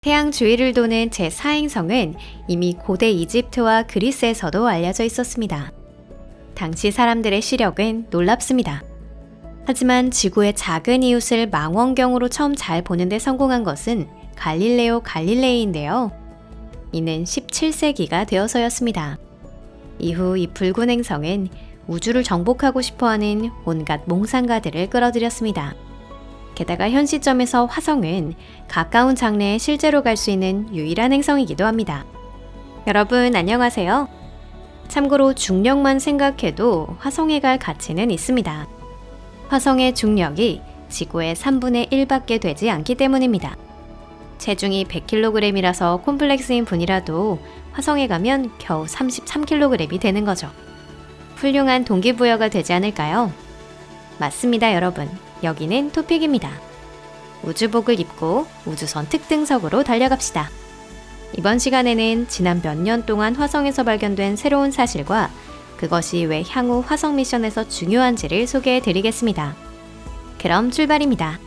태양 주위를 도는 제4행성은 이미 고대 이집트와 그리스에서도 알려져 있었습니다. 당시 사람들의 시력은 놀랍습니다. 하지만 지구의 작은 이웃을 망원경으로 처음 잘 보는데 성공한 것은 갈릴레오 갈릴레이인데요. 이는 17세기가 되어서였습니다. 이후 이 붉은 행성은 우주를 정복하고 싶어하는 온갖 몽상가들을 끌어들였습니다. 게다가 현 시점에서 화성은 가까운 장래에 실제로 갈 수 있는 유일한 행성이기도 합니다. 여러분 안녕하세요. 참고로 중력만 생각해도 화성에 갈 가치는 있습니다. 화성의 중력이 지구의 3분의 1밖에 되지 않기 때문입니다. 체중이 100kg이라서 콤플렉스인 분이라도 화성에 가면 겨우 33kg이 되는 거죠. 훌륭한 동기부여가 되지 않을까요? 맞습니다, 여러분. 여기는 토픽입니다. 우주복을 입고 우주선 특등석으로 달려갑시다. 이번 시간에는 지난 몇 년 동안 화성에서 발견된 새로운 사실과 그것이 왜 향후 화성 미션에서 중요한지를 소개해 드리겠습니다. 그럼 출발입니다.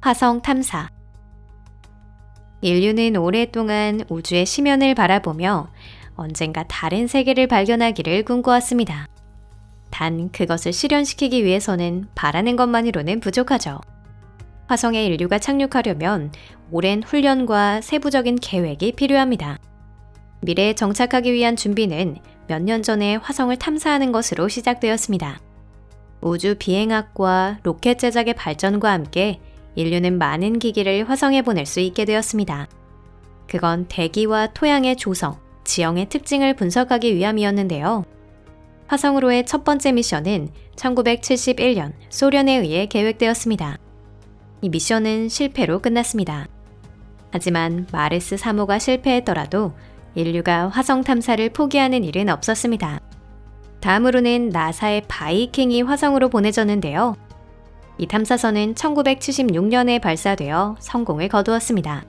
화성 탐사. 인류는 오랫동안 우주의 심연을 바라보며 언젠가 다른 세계를 발견하기를 꿈꿔왔습니다. 단 그것을 실현시키기 위해서는 바라는 것만으로는 부족하죠. 화성에 인류가 착륙하려면 오랜 훈련과 세부적인 계획이 필요합니다. 미래에 정착하기 위한 준비는 몇 년 전에 화성을 탐사하는 것으로 시작되었습니다. 우주 비행학과 로켓 제작의 발전과 함께 인류는 많은 기기를 화성에 보낼 수 있게 되었습니다. 그건 대기와 토양의 조성, 지형의 특징을 분석하기 위함이었는데요. 화성으로의 첫 번째 미션은 1971년 소련에 의해 계획되었습니다. 이 미션은 실패로 끝났습니다. 하지만 마르스 3호가 실패했더라도 인류가 화성 탐사를 포기하는 일은 없었습니다. 다음으로는 나사의 바이킹이 화성으로 보내졌는데요. 이 탐사선은 1976년에 발사되어 성공을 거두었습니다.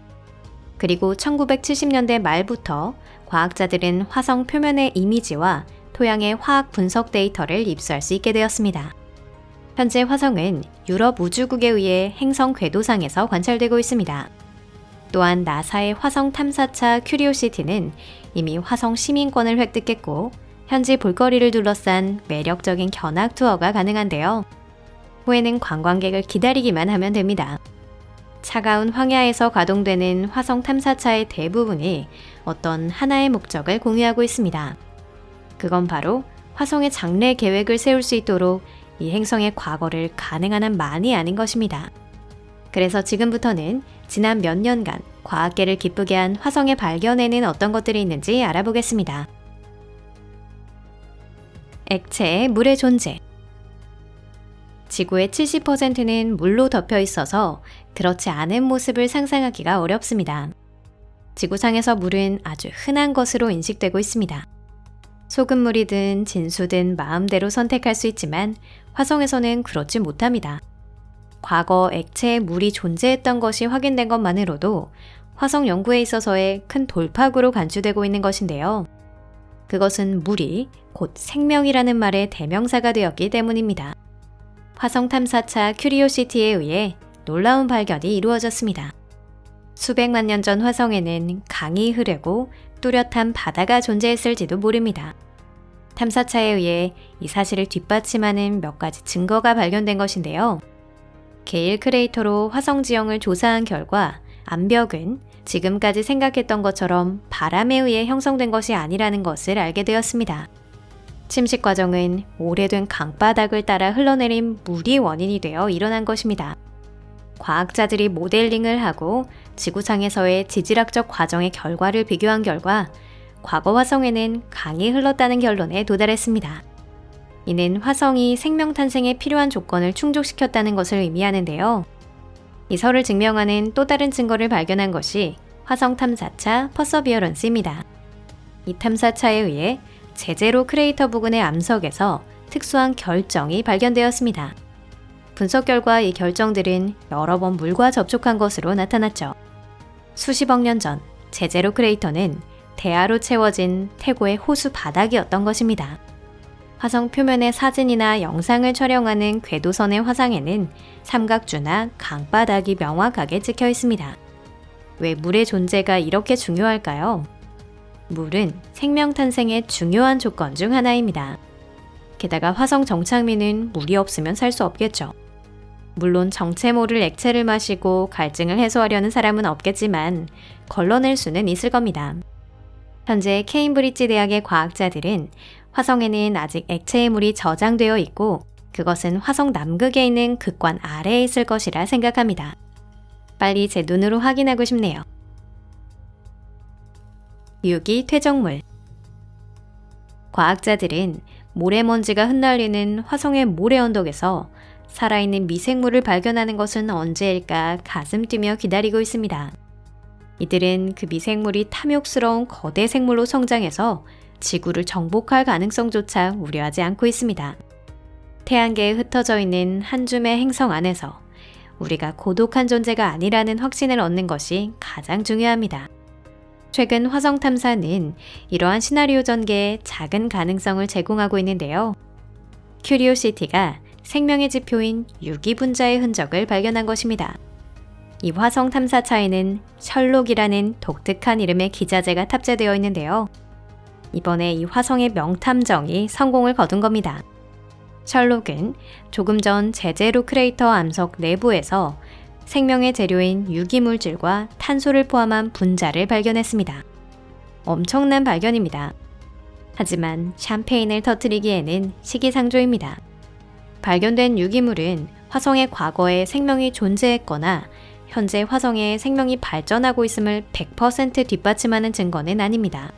그리고 1970년대 말부터 과학자들은 화성 표면의 이미지와 토양의 화학 분석 데이터를 입수할 수 있게 되었습니다. 현재 화성은 유럽 우주국에 의해 행성 궤도상에서 관찰되고 있습니다. 또한 나사의 화성 탐사차 큐리오시티는 이미 화성 시민권을 획득했고 현지 볼거리를 둘러싼 매력적인 견학 투어가 가능한데요. 후에는 관광객을 기다리기만 하면 됩니다. 차가운 황야에서 가동되는 화성 탐사차의 대부분이 어떤 하나의 목적을 공유하고 있습니다. 그건 바로 화성의 장래 계획을 세울 수 있도록 이 행성의 과거를 가능한 한 많이 아는 것입니다. 그래서 지금부터는 지난 몇 년간 과학계를 기쁘게 한 화성의 발견에는 어떤 것들이 있는지 알아보겠습니다. 액체의 물의 존재. 지구의 70%는 물로 덮여 있어서 그렇지 않은 모습을 상상하기가 어렵습니다. 지구상에서 물은 아주 흔한 것으로 인식되고 있습니다. 소금물이든 진수든 마음대로 선택할 수 있지만 화성에서는 그렇지 못합니다. 과거 액체에 물이 존재했던 것이 확인된 것만으로도 화성 연구에 있어서의 큰 돌파구로 간주되고 있는 것인데요. 그것은 물이 곧 생명이라는 말의 대명사가 되었기 때문입니다. 화성 탐사차 큐리오시티에 의해 놀라운 발견이 이루어졌습니다. 수백만 년 전 화성에는 강이 흐르고 뚜렷한 바다가 존재했을지도 모릅니다. 탐사차에 의해 이 사실을 뒷받침하는 몇 가지 증거가 발견된 것인데요. 게일 크레이터로 화성 지형을 조사한 결과 암벽은 지금까지 생각했던 것처럼 바람에 의해 형성된 것이 아니라는 것을 알게 되었습니다. 침식 과정은 오래된 강바닥을 따라 흘러내린 물이 원인이 되어 일어난 것입니다. 과학자들이 모델링을 하고 지구상에서의 지질학적 과정의 결과를 비교한 결과 과거 화성에는 강이 흘렀다는 결론에 도달했습니다. 이는 화성이 생명 탄생에 필요한 조건을 충족시켰다는 것을 의미하는데요. 이설을 증명하는 또 다른 증거를 발견한 것이 화성 탐사차 퍼서비어런스입니다. 이 탐사차에 의해 제제로 크레이터 부근의 암석에서 특수한 결정이 발견되었습니다. 분석 결과 이 결정들은 여러 번 물과 접촉한 것으로 나타났죠. 수십억 년 전 제제로 크레이터는 대야로 채워진 태고의 호수 바닥이었던 것입니다. 화성 표면의 사진이나 영상을 촬영하는 궤도선의 화상에는 삼각주나 강바닥이 명확하게 찍혀 있습니다. 왜 물의 존재가 이렇게 중요할까요? 물은 생명 탄생의 중요한 조건 중 하나입니다. 게다가 화성 정착민은 물이 없으면 살 수 없겠죠. 물론 정체 모를 액체를 마시고 갈증을 해소하려는 사람은 없겠지만 걸러낼 수는 있을 겁니다. 현재 케임브리지 대학의 과학자들은 화성에는 아직 액체의 물이 저장되어 있고 그것은 화성 남극에 있는 극관 아래에 있을 것이라 생각합니다. 빨리 제 눈으로 확인하고 싶네요. 유기 퇴적물. 과학자들은 모래먼지가 흩날리는 화성의 모래 언덕에서 살아있는 미생물을 발견하는 것은 언제일까 가슴 뛰며 기다리고 있습니다. 이들은 그 미생물이 탐욕스러운 거대 생물로 성장해서 지구를 정복할 가능성조차 우려하지 않고 있습니다. 태양계에 흩어져 있는 한 줌의 행성 안에서 우리가 고독한 존재가 아니라는 확신을 얻는 것이 가장 중요합니다. 최근 화성 탐사는 이러한 시나리오 전개에 작은 가능성을 제공하고 있는데요. 큐리오시티가 생명의 지표인 유기분자의 흔적을 발견한 것입니다. 이 화성 탐사차에는 셜록이라는 독특한 이름의 기자재가 탑재되어 있는데요. 이번에 이 화성의 명탐정이 성공을 거둔 겁니다. 셜록은 조금 전 제제로 크레이터 암석 내부에서 생명의 재료인 유기물질과 탄소를 포함한 분자를 발견했습니다. 엄청난 발견입니다. 하지만 샴페인을 터뜨리기에는 시기상조입니다. 발견된 유기물은 화성의 과거에 생명이 존재했거나 현재 화성에 생명이 발전하고 있음을 100% 뒷받침하는 증거는 아닙니다.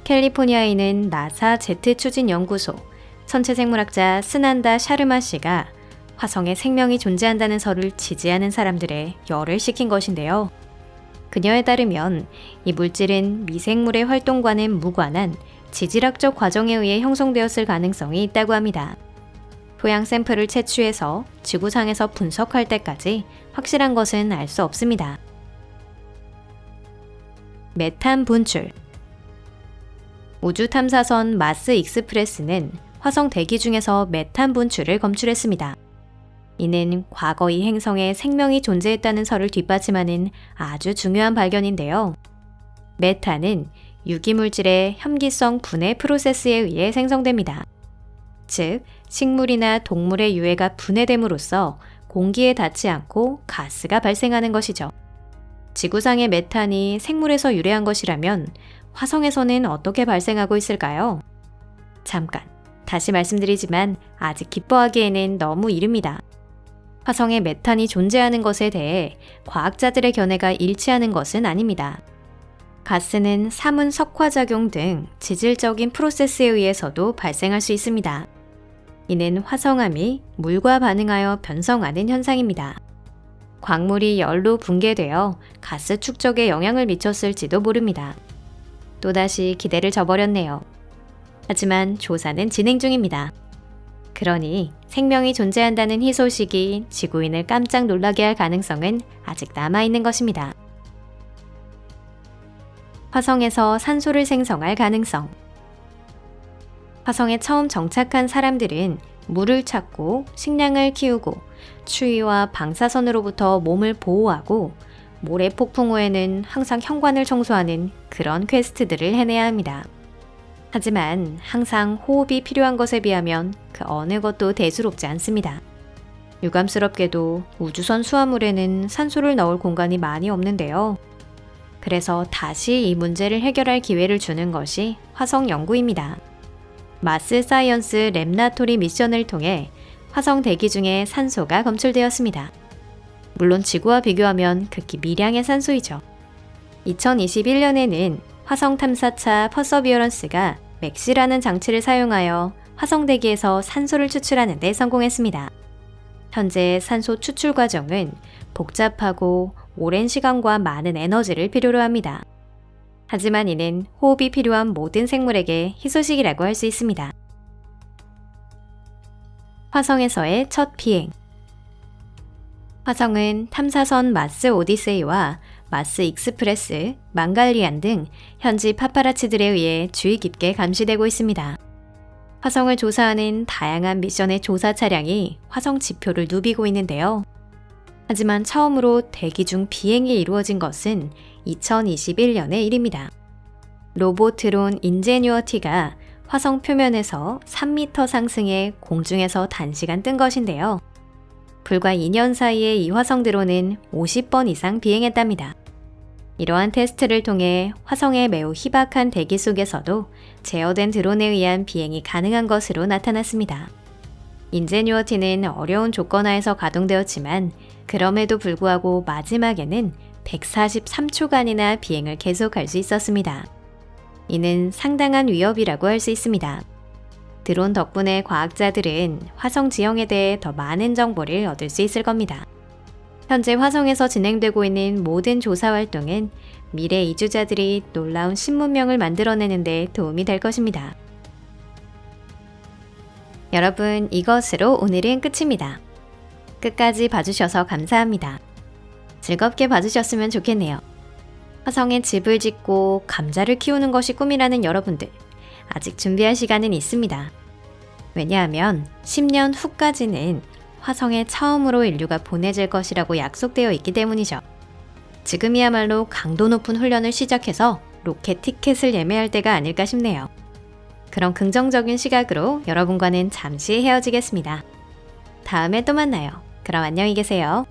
캘리포니아에 있는 나사 제트 추진 연구소 선체생물학자 스난다 샤르마 씨가 화성에 생명이 존재한다는 설을 지지하는 사람들의 열을 식힌 것인데요. 그녀에 따르면 이 물질은 미생물의 활동과는 무관한 지질학적 과정에 의해 형성되었을 가능성이 있다고 합니다. 토양 샘플을 채취해서 지구상에서 분석할 때까지 확실한 것은 알 수 없습니다. 메탄 분출. 우주 탐사선 마스 익스프레스는 화성 대기 중에서 메탄 분출을 검출했습니다. 이는 과거 이 행성에 생명이 존재했다는 설을 뒷받침하는 아주 중요한 발견인데요. 메탄은 유기물질의 혐기성 분해 프로세스에 의해 생성됩니다. 즉, 식물이나 동물의 유해가 분해됨으로써 공기에 닿지 않고 가스가 발생하는 것이죠. 지구상의 메탄이 생물에서 유래한 것이라면 화성에서는 어떻게 발생하고 있을까요? 잠깐, 다시 말씀드리지만 아직 기뻐하기에는 너무 이릅니다. 화성에 메탄이 존재하는 것에 대해 과학자들의 견해가 일치하는 것은 아닙니다. 가스는 사문 석화작용 등 지질적인 프로세스에 의해서도 발생할 수 있습니다. 이는 화성암이 물과 반응하여 변성하는 현상입니다. 광물이 열로 붕괴되어 가스 축적에 영향을 미쳤을지도 모릅니다. 또다시 기대를 저버렸네요. 하지만 조사는 진행 중입니다. 그러니 생명이 존재한다는 희소식이 지구인을 깜짝 놀라게 할 가능성은 아직 남아있는 것입니다. 화성에서 산소를 생성할 가능성. 화성에 처음 정착한 사람들은 물을 찾고 식량을 키우고 추위와 방사선으로부터 몸을 보호하고 모래 폭풍 후에는 항상 현관을 청소하는 그런 퀘스트들을 해내야 합니다. 하지만 항상 호흡이 필요한 것에 비하면 그 어느 것도 대수롭지 않습니다. 유감스럽게도 우주선 수화물에는 산소를 넣을 공간이 많이 없는데요. 그래서 다시 이 문제를 해결할 기회를 주는 것이 화성 연구입니다. 마스 사이언스 랩나토리 미션을 통해 화성 대기 중에 산소가 검출되었습니다. 물론 지구와 비교하면 극히 미량의 산소이죠. 2021년에는 화성 탐사차 퍼서비어런스가 맥시라는 장치를 사용하여 화성 대기에서 산소를 추출하는 데 성공했습니다. 현재 산소 추출 과정은 복잡하고 오랜 시간과 많은 에너지를 필요로 합니다. 하지만 이는 호흡이 필요한 모든 생물에게 희소식이라고 할 수 있습니다. 화성에서의 첫 비행. 화성은 탐사선 마스 오디세이와 마스 익스프레스, 망갈리안 등 현지 파파라치들에 의해 주의 깊게 감시되고 있습니다. 화성을 조사하는 다양한 미션의 조사 차량이 화성 지표를 누비고 있는데요. 하지만 처음으로 대기 중 비행이 이루어진 것은 2021년의 일입니다. 로봇 드론 인제뉴어티가 화성 표면에서 3m 상승해 공중에서 단시간 뜬 것인데요. 불과 2년 사이에 이 화성 드론은 50번 이상 비행했답니다. 이러한 테스트를 통해 화성의 매우 희박한 대기 속에서도 제어된 드론에 의한 비행이 가능한 것으로 나타났습니다. 인제뉴어티는 어려운 조건 하에서 가동되었지만 그럼에도 불구하고 마지막에는 143초간이나 비행을 계속할 수 있었습니다. 이는 상당한 위협이라고 할 수 있습니다. 드론 덕분에 과학자들은 화성 지형에 대해 더 많은 정보를 얻을 수 있을 겁니다. 현재 화성에서 진행되고 있는 모든 조사 활동은 미래 이주자들이 놀라운 신문명을 만들어내는 데 도움이 될 것입니다. 여러분, 이것으로 오늘은 끝입니다. 끝까지 봐주셔서 감사합니다. 즐겁게 봐주셨으면 좋겠네요. 화성에 집을 짓고 감자를 키우는 것이 꿈이라는 여러분들, 아직 준비할 시간은 있습니다. 왜냐하면 10년 후까지는 화성에 처음으로 인류가 보내질 것이라고 약속되어 있기 때문이죠. 지금이야말로 강도 높은 훈련을 시작해서 로켓 티켓을 예매할 때가 아닐까 싶네요. 그런 긍정적인 시각으로 여러분과는 잠시 헤어지겠습니다. 다음에 또 만나요. 그럼 안녕히 계세요.